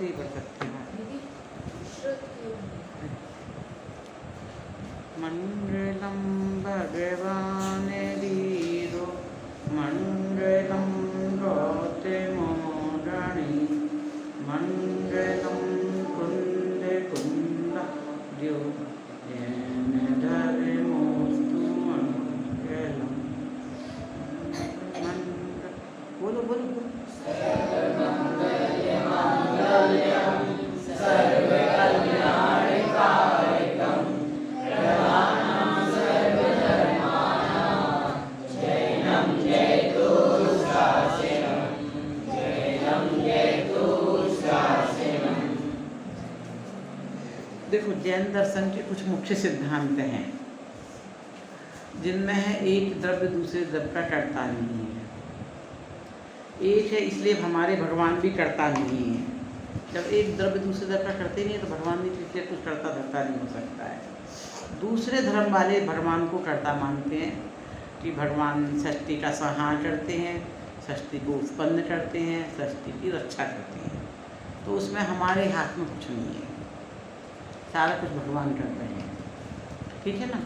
नहीं पढ़ सकते हैं। मंगलम भगवान धीरो मंगलम गौतमोदणी मंगलम कुंद कुंद जो धर्मोस्तु मंगलम। बोलो बोलो बोलो। देखो, जैन दर्शन के कुछ मुख्य सिद्धांत हैं जिनमें है एक द्रव्य दूसरे द्रव्य का कर्ता नहीं है। एक है इसलिए हमारे भगवान भी कर्ता नहीं है। जब एक द्रव्य दूसरे द्रव्य का करते नहीं है तो भगवान भी इसलिए कुछ कर्ता धर्ता नहीं हो सकता है। दूसरे धर्म वाले भगवान को कर्ता मानते हैं कि भगवान सृष्टि का संहार करते हैं, सृष्टि को उत्पन्न करते हैं, सृष्टि की रक्षा करते हैं। तो उसमें हमारे हाथ में कुछ नहीं है, सारा कुछ भगवान करते हैं। ठीक है ना।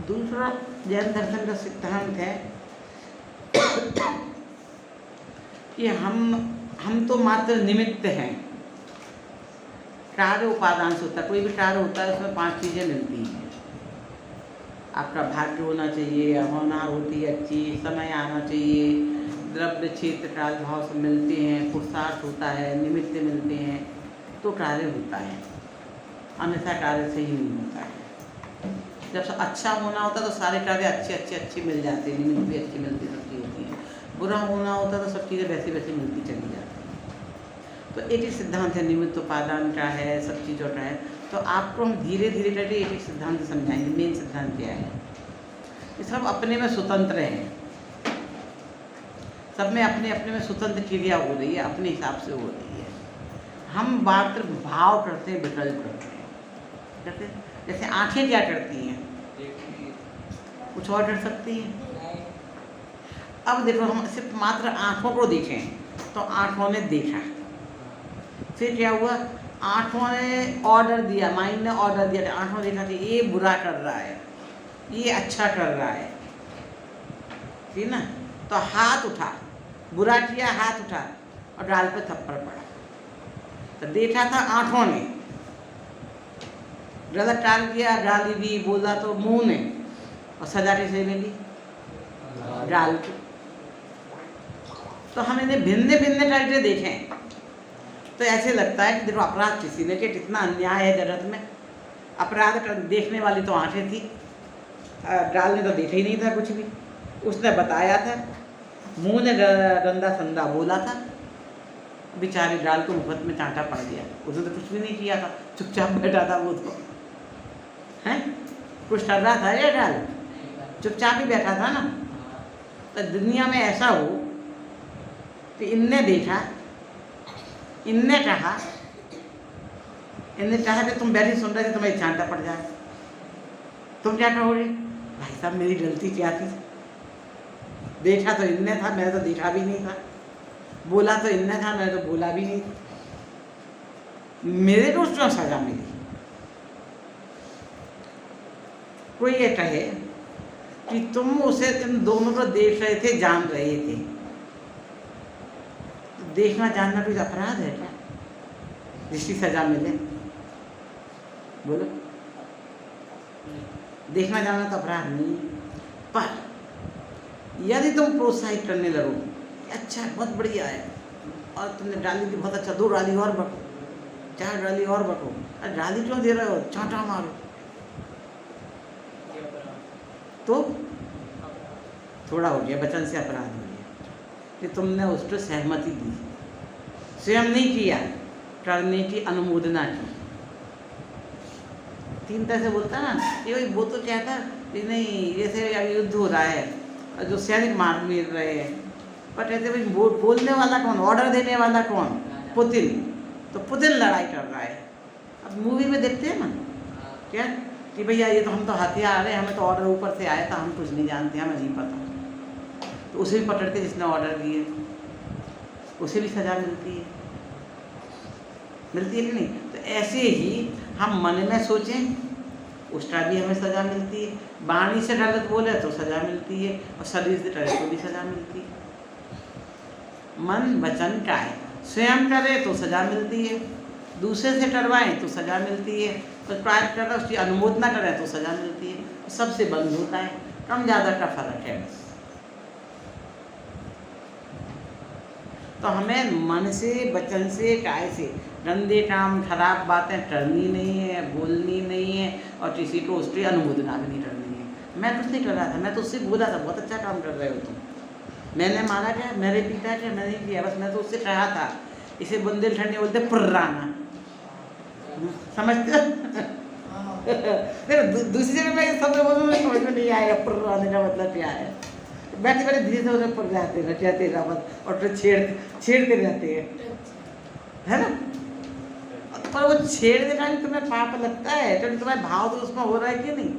दूसरा जैन दर्शन का सिद्धांत है कि हम तो मात्र निमित्त हैं। कार्य उपादान से होता है, कोई भी कार्य होता है उसमें 5 चीज़ें मिलती हैं। आपका भाग्य होना चाहिए, होनहार होती है अच्छी, समय आना चाहिए, द्रव्य क्षेत्र काल भाव से मिलते हैं, पुरुषार्थ होता है, निमित्त मिलते हैं, तो कार्य होता है। अन्यथा कार्य सही नहीं होता है। जब अच्छा होना होता है तो सारे कार्य अच्छे मिल जाते हैं, निमित्त भी अच्छी मिलती, सब चीज़ होती है। बुरा होना होता है तो सब चीज़ें वैसी मिलती चली जाती हैं। तो एक ही सिद्धांत है, निमित्त उपादान का है, सब चीज़ों का है। तो आपको हम धीरे धीरे करके एक सिद्धांत समझाएंगे। मेन सिद्धांत क्या है? ये सब अपने में स्वतंत्र हैं, सब में अपने अपने में स्वतंत्र क्रिया हो रही है, अपने हिसाब से हो रही है। हम मात्र भाव करते हैं, विकल्प करते हैं। जैसे जैसे आँखें क्या करती हैं? कुछ और कर सकती हैं। अब देखो, हम सिर्फ मात्र आँखों को देखें तो आँखों ने देखा, फिर क्या हुआ? आँखों ने ऑर्डर दिया, माइंड ने ऑर्डर दिया, आँखों ने देखा कि ये बुरा कर रहा है, ये अच्छा कर रहा है, ठीक ना। तो हाथ उठा, बुरा किया, हाथ उठा और गाल पे थप्पड़ पड़ा। तो देखा था आँखों ने, गलत टाल किया, गाली दी, बोला तो मुंह ने, और सजा किसे मिली? गाल को। तो हम इन्हें भिन्न भिन्न करके देखें तो ऐसे लगता है कि देखो, अपराध किसी ने, कि कितना अन्याय है जगत में। अपराध देखने वाली तो आंखें थी, गाल ने तो देखा ही नहीं था कुछ भी, उसने बताया था, मुंह ने गंदा संदा बोला था, बेचारे गाल को मुफ्त में चांटा पड़ गया। उसने तो कुछ भी नहीं किया था, चुपचाप बैठा था वो, तो हैं कुछ कर रहा था ये गाल? चुपचाप ही बैठा था ना। तो दुनिया में ऐसा हो कि इनने देखा, इनने कहा कि तुम बैठी सुन रहे थे, तुम्हें चांटा पड़ जाए, तुम क्या कहोगे? भाई साहब, मेरी गलती क्या थी? देखा तो इनने था, मैंने तो देखा भी नहीं था। बोला तो इनने था, मैंने तो बोला भी नहीं था। मेरे को क्यों सजा मिली? कोई ये कहे कि तुम उसे इन दोनों को देख रहे थे, जान रहे थे, तो देखना जानना कुछ अपराध है क्या जिसकी सजा मिले? बोलो, देखना जानना तो अपराध नहीं। पर यदि तुम प्रोत्साहित करने लगो, अच्छा बहुत बढ़िया है, और तुमने डाली दी, बहुत अच्छा, 2 डाली और बको, 4 डाली और बको, अरे डाली क्यों दे रहे हो? चांटा मारो, तो थोड़ा हो गया, वचन से अपराध हो गया कि तुमने उसको सहमति दी, स्वयं नहीं किया, करने की अनुमोदना की। 3 तरह से बोलता ना, ये भाई वो तो क्या था कि नहीं, जैसे अभी युद्ध हो रहा है और जो सैनिक मार मिल रहे हैं, पर कहते भाई बोलने वाला कौन, ऑर्डर देने वाला कौन? पुतिन। तो पुतिन लड़ाई कर रहा है। अब मूवी में देखते हैं ना क्या कि भैया ये तो हम तो हथियार है, हमें तो ऑर्डर ऊपर से आया था, हम कुछ नहीं जानते, हमें नहीं पता। तो उसे भी पकड़ते जिसने ऑर्डर दिए, उसे भी सजा मिलती है। मिलती है कि नहीं? तो ऐसे ही हम मन में सोचें, उसका भी हमें सज़ा मिलती है, वाणी से गलत बोले तो सज़ा मिलती है, और शरीर से डरे तो भी सज़ा मिलती है। मन वचन काय स्वयं करे तो सज़ा मिलती है, दूसरे से डरवाएं तो सज़ा मिलती है, तो प्राय कर उसकी अनुमोदना करें तो सज़ा मिलती है। सबसे बंद होता है, कम ज़्यादा का फर्क है बस। तो हमें मन से, वचन से, काय से गंदे काम, खराब बातें करनी नहीं है, बोलनी नहीं है, और किसी को उसकी अनुमोदना भी नहीं करनी है। मैं कुछ नहीं कर रहा था, मैं तो उससे बोला था बहुत अच्छा काम कर रहे हो तुम, मैंने मारा क्या, मेरे पिता क्या, मैंने किया, बस मैं तो उससे कहा था। इसे बुंदेलखंडी बोलते पुर्राना, समझते हो? दूसरी जगह मैं सब बोलूँ समझ में नहीं आएगा पुर्राने का मतलब क्या है। बैठे बैठे धीरे से उधर पड़ जाते हैं, कहते रहा और फिर छेड़ते रहते हैं, है ना? पर वो छेड़ने का भी तुम्हें पाप लगता है, क्योंकि तुम्हारे भाव तो उसमें हो रहा है कि नहीं?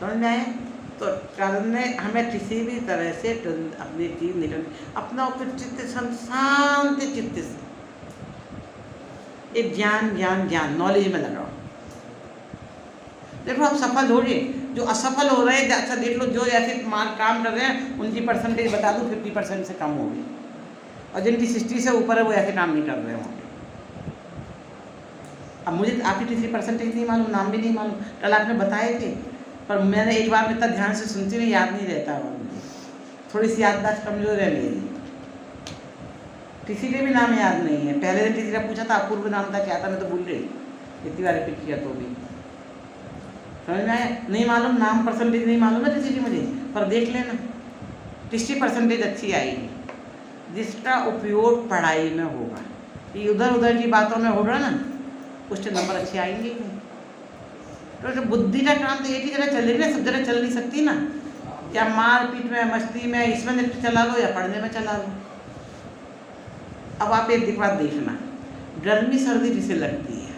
समझ में आए? तो करने हमें किसी भी तरह से अपनी चीज नहीं करनी, अपना चित्त शांत चित्त से एक ज्ञान ज्ञान ज्ञान नॉलेज में लगाओ। देखो आप सफल हो रहे, जो असफल हो रहे हैं, अच्छा देख लो, जो ऐसे काम कर रहे हैं उनकी परसेंटेज बता दो 50% से कम होगी, और जिनकी 60 से ऊपर है वो ऐसे काम नहीं कर रहे होंगे। अब मुझे आपकी तीसरी परसेंटेज नहीं मालूम, नाम भी नहीं मालूम, कल आपने बताए थे, पर मैंने एक बार में इतना ध्यान से सुनती नहीं, याद नहीं रहता, और थोड़ी सी याददाश्त कमजोर है मेरी, किसी के भी नाम याद नहीं है। पहले दिन किसी का पूछा था अपूर्व नाम था, क्या था, मैं तो भूल गई, इतनी बार रिपीट किया तो भी समझ में आया? नहीं मालूम, नाम परसेंटेज नहीं मालूम है किसी की मुझे, पर देख लेना 60% अच्छी आएगी, जिसका उपयोग पढ़ाई में होगा, ये उधर उधर की बातों में होगा ना, उसके नंबर अच्छे आएंगे। तो बुद्धि का काम तो एक ही जगह चलेगी ना, सब जगह चल नहीं सकती ना। क्या मारपीट में, मस्ती में, इसमें नेट चला लो या पढ़ने में चला लो। अब आप एक बात देखना, गर्मी सर्दी जिसे लगती है,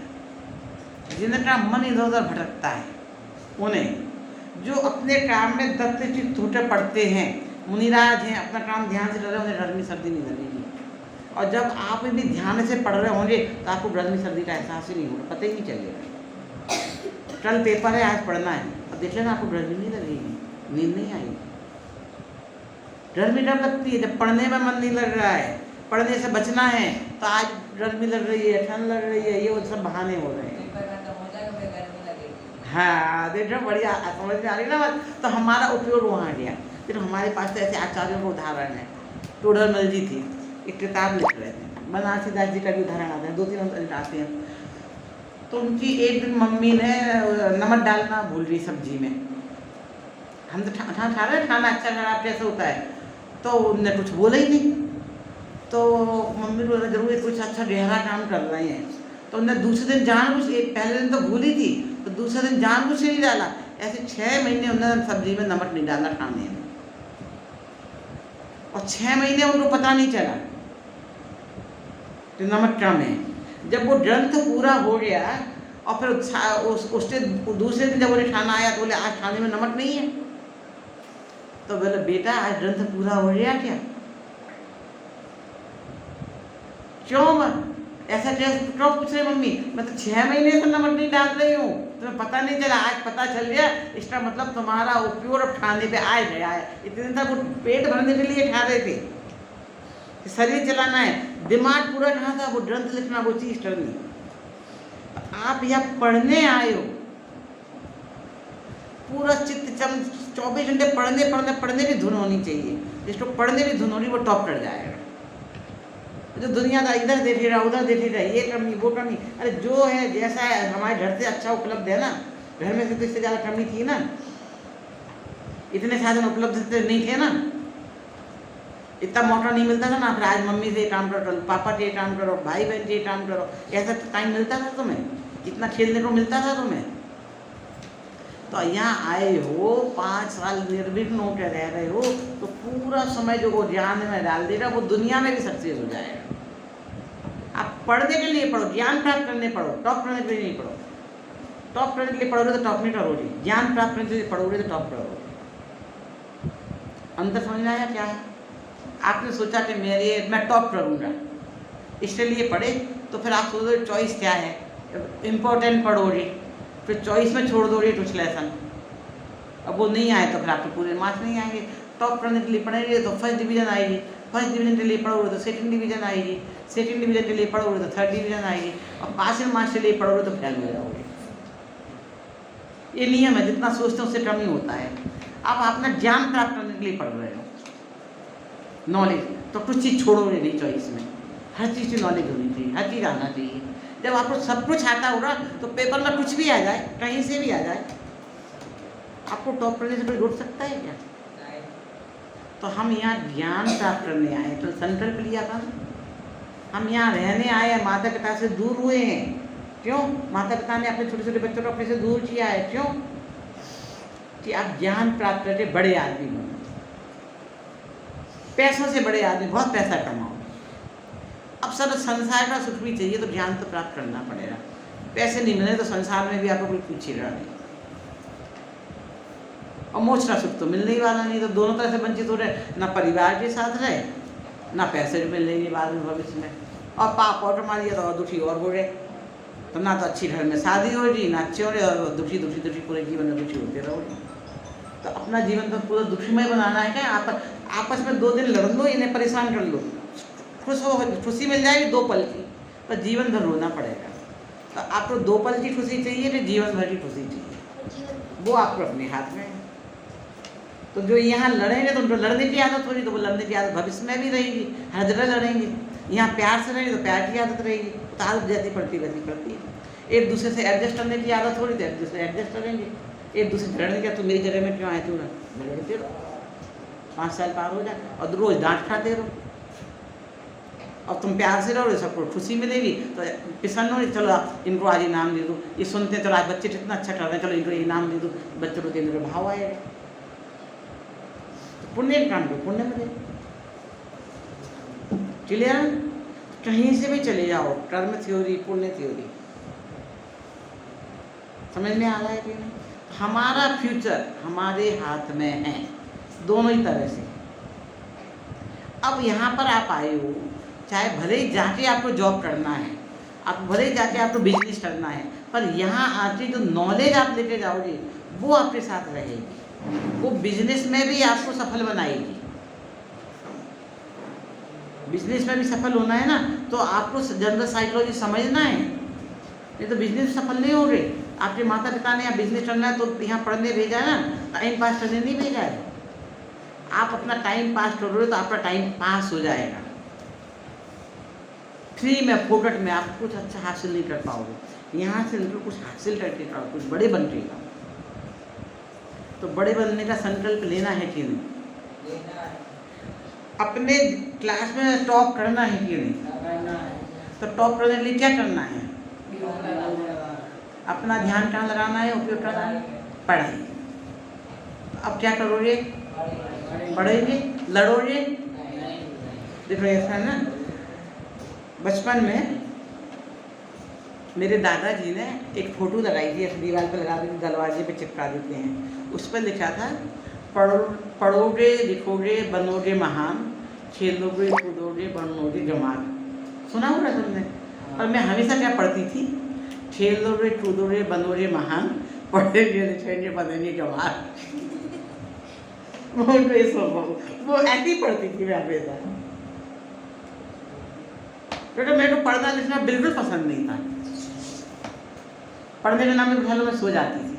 जिनका मन इधर उधर भटकता है, उन्हें जो अपने काम में दत्त चित्त होकर पढ़ते हैं, मुनिराज हैं, अपना काम ध्यान से कर रहे हैं, उन्हें गर्मी सर्दी नहीं लगेगी। और जब आप भी ध्यान से पढ़ रहे होंगे तो आपको गर्मी सर्दी का एहसास ही नहीं होगा, पता ही नहीं चलेगा। कल पेपर है, आज पढ़ना है, अब देख लेना आपको गर्मी नहीं लगेगी, नींद नहीं आएगी। गर्मी कब लगती है? जब पढ़ने में मन नहीं लग रहा है, पढ़ने से बचना है, तो आज गर्मी लग रही है, ठंड लग रही है, ये वो सब बहाने हो रहे हैं। हाँ देखो, बढ़िया समझ में आ रही ना बात। तो हमारा उपयोग वहाँ गया। फिर हमारे पास तो ऐसे आचार्यों का उदाहरण है। टोडरमल जी थी, एक किताब लिख रहे थे, बनारसी दास जी का भी उदाहरण आता है, 2-3 आते हैं। तो उनकी एक दिन मम्मी ने नमक डालना भूल गई सब्जी में। हम तो खा रहे हैं, खाना अच्छा खराब कैसे होता है, तो उनने कुछ बोला ही नहीं। तो मम्मी बोला जरूर कुछ अच्छा गहरा काम कर रहे हैं, तो उन्होंने दूसरे दिन जानबूझ, पहले दिन तो भूली थी, तो दूसरे दिन जानबूझ से नहीं डाला। ऐसे 6 महीने उन्होंने सब्जी में नमक नहीं डाला खाने में, और 6 महीने उनको पता नहीं चला कि नमक कम है। जब वो ग्रंथ पूरा हो गया और फिर उसके दूसरे दिन जब उन्हें खाना आया तो बोले आज खाने में नमक नहीं है। तो बोले बेटा आज ग्रंथ पूरा हो गया क्या? क्यों ऐसा क्यों पूछ रहे मम्मी? मैं तो 6 महीने से नमक नहीं डाल रही हूँ, तुम्हें पता नहीं चला, आज पता चल गया, इसका मतलब तुम्हारा उपयोग अब खाने पे आ गया है। इतने दिन तक वो पेट भरने के लिए खा रहे थे, शरीर चलाना है, दिमाग पूरा कहाँ था, वो ग्रंथ लिखना, वो चीज करनी। आप यहाँ पढ़ने आए हो, पूरा चित्त 24 घंटे पढ़ने की धुन होनी चाहिए। जिसको पढ़ने की धुन होगी वो टॉप कर जाएगा। जो दुनिया का इधर देखेगा उधर देखेगा, ये कमी वो कमी, अरे जो है जैसा है हमारे घर से अच्छा उपलब्ध है ना, घर में से तो इससे ज़्यादा कमी थी ना, इतने साधन उपलब्ध नहीं थे ना, इतना मौका नहीं मिलता था ना। फिर आज मम्मी से काम करो, पापा से काम करो, भाई बहन से काम करो, ऐसा टाइम मिलता था तुम्हें, इतना खेलने को मिलता था तुम्हें। तो यहाँ आए हो, 5 साल निर्विघ्न होकर रह रहे हो, तो पूरा समय जो वो ज्ञान में डाल देगा वो दुनिया में भी सक्सेस हो जाएगा। आप पढ़ने के लिए पढ़ो, ज्ञान प्राप्त करने पढ़ो, टॉप करने के लिए नहीं पढ़ो। टॉप करने के लिए पढ़ोगे तो टॉप नहीं करोगे, ज्ञान प्राप्त करने के लिए पढ़ोगे तो टॉप करोगे। अंतर समझ में आया क्या है? आपने सोचा कि मैं टॉप करूँगा, इसलिए पढ़े। तो फिर आप सोचो चॉइस क्या है, इम्पोर्टेंट पढ़ोगे, फिर चॉइस में छोड़ दोगे कुछ लेसन, अब वो नहीं आए तो फिर आपके पूरे मार्क्स नहीं आएंगे। टॉप करने के लिए पढ़ेंगे तो फर्स्ट डिवीज़न आएगी, फर्स्ट डिवीज़न के लिए पढ़ोगे तो सेकंड डिवीज़न आएगी, सेकंड डिवीज़न के लिए पढ़ोगे तो थर्ड डिवीज़न आएगी, और पासिंग मार्क्स के लिए पढ़ोगे तो फेल हो जाओगे। ये नियम है, जितना सोचते हैं उससे कम ही होता है। आप अपना ज्ञान प्राप्त करने के लिए पढ़ रहे हो, नॉलेज, तो कुछ चीज़ छोड़ोगे नहीं चॉइस में, हर चीज़ की नॉलेज होनी चाहिए, हर चीज़ आना चाहिए। जब आपको सब कुछ आता होगा तो पेपर में कुछ भी आ जाए, कहीं से भी आ जाए, आपको टॉप करने से कोई रोक सकता है क्या? तो हम यहाँ ज्ञान प्राप्त करने आए, तो संकल्प लिया था, हम यहाँ रहने आए हैं, माता पिता से दूर हुए हैं। क्यों? माता पिता ने अपने छोटे छोटे बच्चों को अपने से दूर किया है। क्यों? कि आप ज्ञान प्राप्त करके बड़े आदमी बनो, पैसों से बड़े आदमी, बहुत पैसा कमाओ। अब सब संसार का सुख भी चाहिए तो ज्ञान तो प्राप्त करना पड़ेगा। पैसे नहीं मिले तो संसार में भी आपको कोई पूछेगा नहीं, और मोक्ष का सुख तो मिलने ही वाला नहीं। तो दोनों तरह से वंचित हो रहे, ना परिवार के साथ रहे, ना पैसे भी मिल लेंगे बाद में भविष्य में, और पाप ऑर्डर मार दिया तो और दुखी और हो रहे। तो ना तो अच्छी घर में शादी हो रही, ना अच्छे हो रहे, और दुखी दुखी दुखी पूरे जीवन में दुखी होते रहोगे। तो अपना जीवन तो पूरा दुखीमय बनाना है क्या? आपस में 2 दिन लड़ लो, इन्हें परेशान कर लो, खुश हो, खुशी मिल जाएगी 2 पल की, पर जीवन भर रोना पड़ेगा। तो आपको 2 पल की खुशी चाहिए कि जीवन भर की खुशी चाहिए, वो आपको अपने हाथ में है। तो जो यहाँ लड़ेंगे तो उनको लड़ने की आदत होगी, तो वो लड़ने की आदत भविष्य में भी रहेगी, हर जगह लड़ेंगे। यहाँ प्यार से रहेंगे तो प्यार की आदत रहेगी, तो आदत जैसी पड़ती वैसी पड़ती है। एक दूसरे से एडजस्ट करने की आदत हो रही तो एक दूसरे एडजस्ट करेंगे, एक दूसरे से लड़ने का, तो मेरी जगह में क्यों आए, तू लड़ते रहो, 5 साल पार हो जाए, और रोज डांट खाते रहो। और तुम प्यार से रहो, सबको खुशी मिलेगी, तो पिसन हो, चलो इनको आज इनाम दे दो, ये सुनते हैं चलो आज बच्चे कितना अच्छा कर रहे हैं, चलो इनको इनाम दे दो, बच्चों को देने में भाव आएगा, तो पुण्य काम दो, पुण्य मिले। क्लियर? कहीं से भी चले जाओ, कर्म थ्योरी, पुण्य थ्योरी, समझ में आ रहा है कि नहीं? हमारा फ्यूचर हमारे हाथ में है, दोनों ही तरह से। अब यहाँ पर आप आए हो, चाहे भले ही जाके आपको जॉब करना है, आप भले ही जाके आपको बिजनेस करना है, पर यहाँ आके जो नॉलेज आप लेके जाओगे वो आपके साथ रहेगी, वो बिजनेस में भी आपको सफल बनाएगी। बिजनेस में भी सफल होना है ना, तो आपको जनरल साइकोलॉजी समझना है, नहीं तो बिजनेस सफल नहीं हो गए। आपके माता पिता ने यहाँ बिजनेस करना है तो यहाँ पढ़ने भेजा है ना, टाइम पास करने नहीं भेजा है। आप अपना टाइम पास करोगे तो आपका टाइम पास हो जाएगा, फ्री में, फोकट में आप कुछ अच्छा हासिल नहीं कर पाओगे। यहाँ से उनको कुछ हासिल करके करो, कुछ बड़े बन के जाओ। तो बड़े बनने का संकल्प लेना है कि नहीं? अपने क्लास में टॉप करना है कि नहीं? तो टॉप करने के लिए क्या करना है? अपना ध्यान कहाँ लगाना है, उपयोग करना है? पढ़ाई। अब क्या करोगे? पढ़ेंगे, लड़ोगे। देखो ऐसा है ना, बचपन में मेरे दादाजी ने एक फ़ोटो लगाई थी, ऐसे दीवार पर लगा देते, दरवाजे पे चिपका देते हैं। उस पर लिखा था, पढ़ोगे लिखोगे बनोगे महान, खेलोगे कूदोगे बनोगे जमाल। सुना होगा तुमने? और मैं हमेशा क्या पढ़ती थी? खेलोगे कूदोगे बनोगे महान, पढ़ेंगे लिखेंगे बनेंगे जमाल। वो ऐसी पढ़ती थी मैं हमेशा, क्योंकि मेरे को पढ़ना लिखना बिल्कुल पसंद नहीं था। पढ़ने के नाम में घरों में सो जाती थी।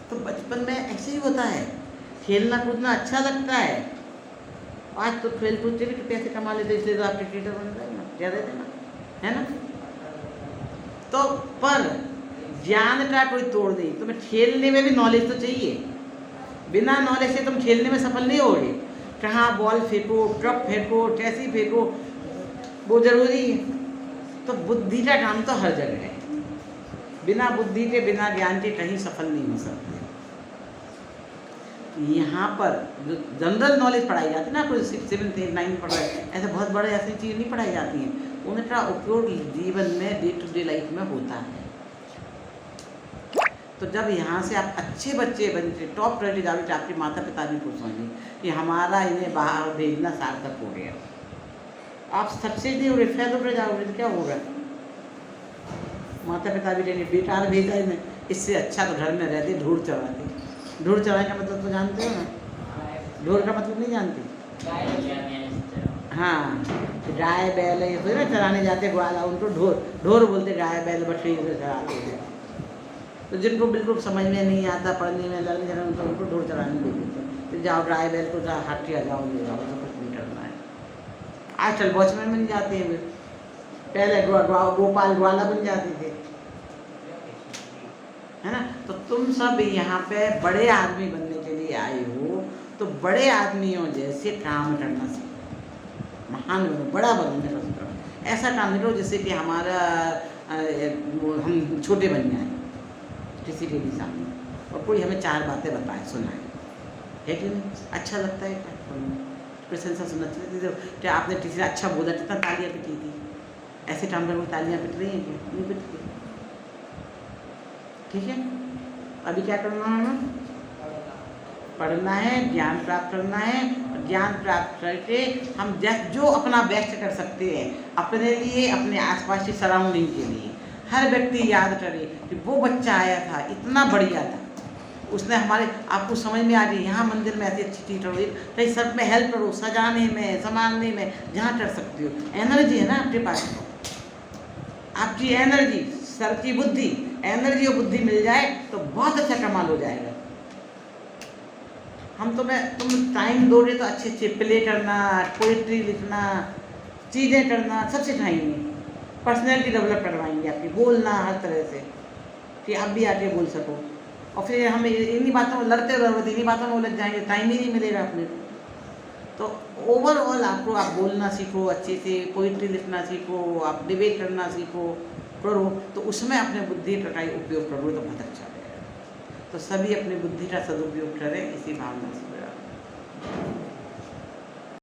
तो बचपन में ऐसे ही होता है, खेलना कूदना अच्छा लगता है। आज तो खेल कूद के भी पैसे कमा लेते, इसलिए तो आप क्रिकेटर बन रहे हैं ना, क्या देते ना, है ना? तो पर ज्ञान का कोई तोड़ नहीं, तुम्हें खेलने में भी नॉलेज तो चाहिए। बिना नॉलेज से तुम खेलने में सफल नहीं होगे। कहाँ बॉल फेंको, कब फेंको, कैसी फेंको, वो जरूरी है। तो बुद्धि का काम तो हर जगह है, बिना बुद्धि के बिना ज्ञान के कहीं सफल नहीं हो सकते। यहाँ पर जो जनरल नॉलेज पढ़ाई जाती है ना, कोई 6, 7, 8, 9 पढ़ रहे हैं, ऐसे बहुत बड़े ऐसी चीज़ नहीं पढ़ाई जाती हैं। उनका उपयोग जीवन में डे टू डे लाइफ में होता है। तो तो जब यहाँ से आप अच्छे बच्चे बनते, टॉप क्वालिटी जाओगे, तो आपके माता पिता भी खुश होंगे कि हमारा इन्हें बाहर भेजना सार्थक हो गया। आप सक्सेस नहीं हो रहे, फेल होकर जाओगे तो क्या होगा? माता पिता भी लेंगे, बेटा भेजा इन्हें, इससे अच्छा तो घर में रहते ढूढ़ चढ़ाते। ढूढ़ चढ़ाने का मतलब तो जानते हो ना? ढूढ़ का मतलब नहीं जानते? हाँ, गाय बैल ये तो ना चराने जाते ग्वाला, उनको ढोर बोलते, गाय बैल बकरी से चराते हैं। तो जिनको बिल्कुल समझ में नहीं आता, पढ़ने में लड़ने जाने, उनको ढोर चराने दे देते हैं। तो जाओ गाय बैल को हटिया जाओ, ले जाओ, तो कुछ नहीं करना है। आजकल वॉचमैन बन जाते हैं, पहले गोपाल ग्वाला बन जाते थे, है ना? तो तुम सब यहाँ पे बड़े आदमी बनने के लिए आए हो, तो बड़े आदमियों जैसे काम करना सीखो, महान बनो, बड़ा बनने का करो। ऐसा काम नहीं करो जिससे कि हमारा हम छोटे बन जाएं किसी के भी सामने, और कोई हमें चार बातें बताए सुनाए, है कि नहीं? अच्छा लगता है प्रशंसा सुनना चाहिए। क्या आपने किसी ने अच्छा बोला, कितना तालियां पिटी थी? ऐसे काम करके तालियां पिट रही हैं क्या? नहीं पिटती। ठीक है, अभी क्या करना है? हमें पढ़ना है, ज्ञान प्राप्त करना है। ज्ञान प्राप्त करके हम जो अपना बेस्ट कर सकते हैं अपने लिए, अपने आसपास की सराउंडिंग के लिए। हर व्यक्ति याद करे कि वो बच्चा आया था, इतना बढ़िया था, उसने हमारे, आपको समझ में आ रही है, यहाँ मंदिर में ऐसी अच्छी चीज रही, कहीं सब में हेल्प करो, सजाने में, संभालने में, जहाँ कर सकते हो। एनर्जी है ना आपके पास, आपकी एनर्जी, सर की बुद्धि, एनर्जी और बुद्धि मिल जाए तो बहुत अच्छा कमाल हो जाएगा। तुम टाइम दोगे तो अच्छे अच्छे प्ले करना, पोइट्री लिखना, चीज़ें करना सब सिखाएंगे, पर्सनैलिटी डेवलप करवाएंगे आपकी, बोलना हर तरह से कि आप भी आके बोल सको। और फिर हम इन्हीं बातों में लड़ते रहोगे, इन्हीं बातों में उलझ जाएंगे, टाइम ही नहीं मिलेगा अपने को। तो ओवरऑल आपको, आप बोलना सीखो अच्छे से, पोइट्री लिखना सीखो, आप डिबेट करना सीखो, करो, तो उसमें अपने बुद्धि का उपयोग करो तो बहुत अच्छा रहेगा। तो सभी अपनी बुद्धि का सदुपयोग करें, इसी भावना से।